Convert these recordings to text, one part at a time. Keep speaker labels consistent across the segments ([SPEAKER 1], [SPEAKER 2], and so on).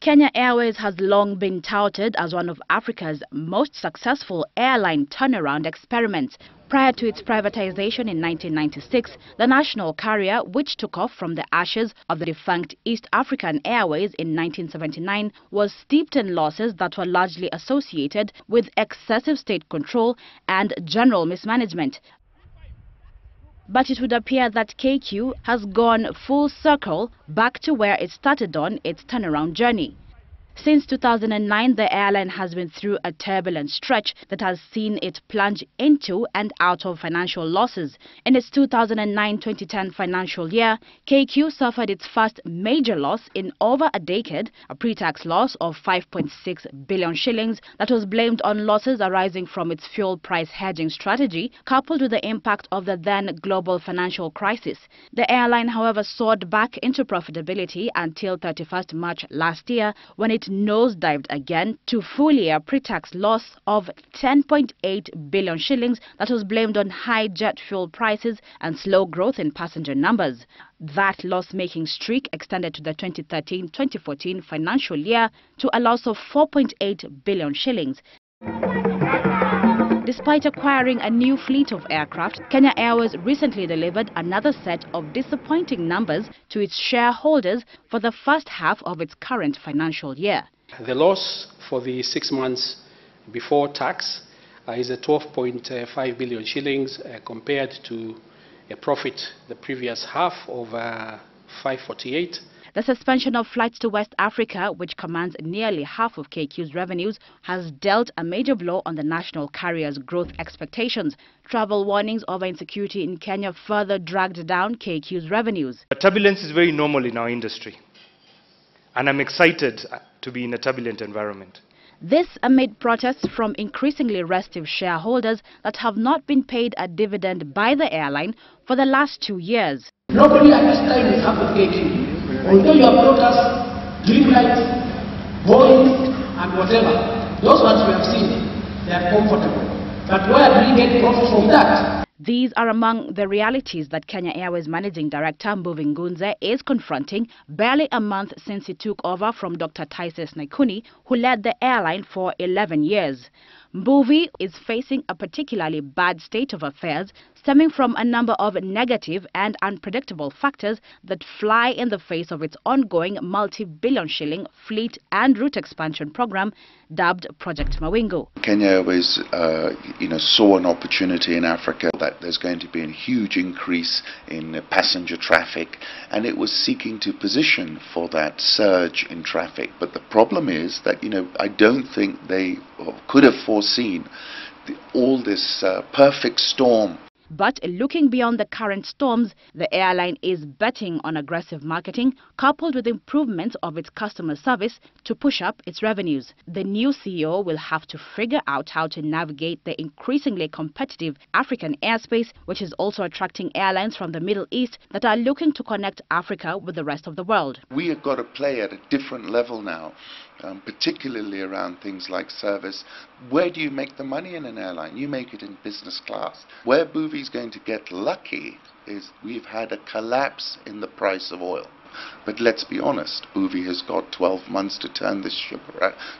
[SPEAKER 1] Kenya Airways has long been touted as one of Africa's most successful airline turnaround experiments. Prior to its privatization in 1996, the national carrier, which took off from the ashes of the defunct East African Airways in 1979, was steeped in losses that were largely associated with excessive state control and general mismanagement. But it would appear that KQ has gone full circle back to where it started on its turnaround journey. Since 2009, the airline has been through a turbulent stretch that has seen it plunge into and out of financial losses. In its 2009-2010 financial year, KQ suffered its first major loss in over a decade, a pre-tax loss of 5.6 billion shillings that was blamed on losses arising from its fuel price hedging strategy, coupled with the impact of the then global financial crisis. The airline, however, soared back into profitability until 31st March last year, when it nosedived again to full-year pre-tax loss of 10.8 billion shillings that was blamed on high jet fuel prices and slow growth in passenger numbers. That loss-making streak extended to the 2013-2014 financial year to a loss of 4.8 billion shillings. Despite acquiring a new fleet of aircraft, Kenya Airways recently delivered another set of disappointing numbers to its shareholders for the first half of its current financial year.
[SPEAKER 2] The loss for the 6 months before tax is 12.5 billion shillings compared to a profit the previous half of 548.
[SPEAKER 1] The suspension of flights to West Africa, which commands nearly half of KQ's revenues, has dealt a major blow on the national carrier's growth expectations. Travel warnings over insecurity in Kenya further dragged down KQ's revenues.
[SPEAKER 3] Turbulence is very normal in our industry, and I'm excited to be in a turbulent environment.
[SPEAKER 1] This amid protests from increasingly restive shareholders that have not been paid a dividend by the airline for the last 2 years.
[SPEAKER 4] Nobody at this time is happy with KQ. Although you have brought us Dream Light, Boeing and whatever, those ones we have seen, they are comfortable. But where do we get profit from that?
[SPEAKER 1] These are among the realities that Kenya Airways Managing Director Mbuvi Ngunze is confronting barely a month since he took over from Dr. Tysus Naikuni, who led the airline for 11 years. Mbuvi is facing a particularly bad state of affairs stemming from a number of negative and unpredictable factors that fly in the face of its ongoing multi-billion shilling fleet and route expansion program dubbed Project Mawingu.
[SPEAKER 5] Kenya Airways saw an opportunity in Africa that there's going to be a huge increase in passenger traffic, and it was seeking to position for that surge in traffic. But the problem is that, I don't think they could have foreseen all this perfect storm.
[SPEAKER 1] But looking beyond the current storms, the airline is betting on aggressive marketing coupled with improvements of its customer service to push up its revenues. The new CEO will have to figure out how to navigate the increasingly competitive African airspace, which is also attracting airlines from the Middle East that are looking to connect Africa with the rest of the world.
[SPEAKER 5] We have got to play at a different level now. Particularly around things like service. Where do you make the money in an airline? You make it in business class. Where Mbuvi's going to get lucky is we've had a collapse in the price of oil. But let's be honest, Mbuvi has got 12 months to turn this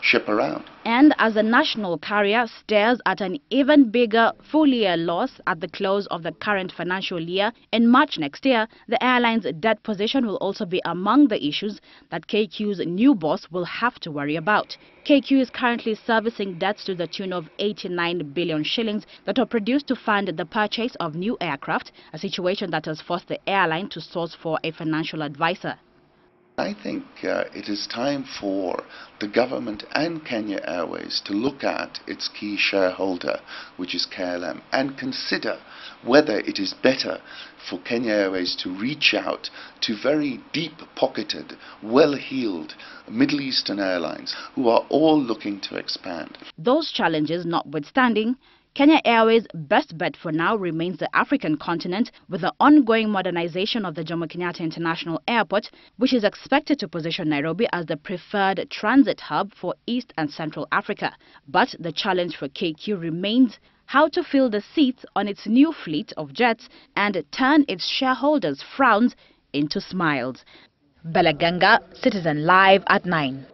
[SPEAKER 5] ship around.
[SPEAKER 1] And as the national carrier stares at an even bigger full-year loss at the close of the current financial year in March next year, the airline's debt position will also be among the issues that KQ's new boss will have to worry about. KQ is currently servicing debts to the tune of 89 billion shillings that were produced to fund the purchase of new aircraft, a situation that has forced the airline to source for a financial advisor.
[SPEAKER 5] I think it is time for the government and Kenya Airways to look at its key shareholder, which is KLM, and consider whether it is better for Kenya Airways to reach out to very deep-pocketed, well-heeled Middle Eastern airlines who are all looking to expand.
[SPEAKER 1] Those challenges notwithstanding, Kenya Airways' best bet for now remains the African continent, with the ongoing modernization of the Jomo Kenyatta International Airport, which is expected to position Nairobi as the preferred transit hub for East and Central Africa. But the challenge for KQ remains how to fill the seats on its new fleet of jets and turn its shareholders' frowns into smiles. Belaganga, Citizen Live at 9.